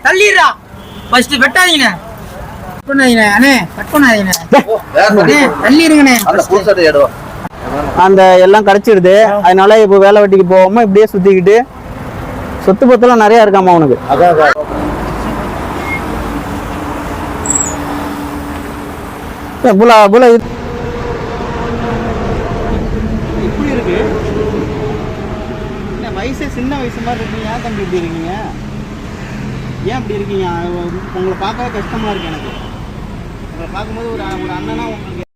தள்ளிடுறா first வெட்டாதீங்க அந்த எல்லாம் கிடைச்சிடுது. அதனால இப்போ வேலை வெட்டிக்கு போகாம இப்படியே சுத்திக்கிட்டு சொத்து பத்தெல்லாம் நிறைய இருக்காமா உனக்கு. இப்படி இருக்கு வயசு சின்ன வயசு மாதிரி இருக்கீங்க. ஏன் தம்பி இப்படி இருக்கீங்க? ஏன் இப்படி இருக்கீங்க? உங்களை பார்க்கவே கஷ்டமா இருக்கு எனக்கு. உங்களை பார்க்கும்போது ஒரு அண்ணனா உங்களுக்கு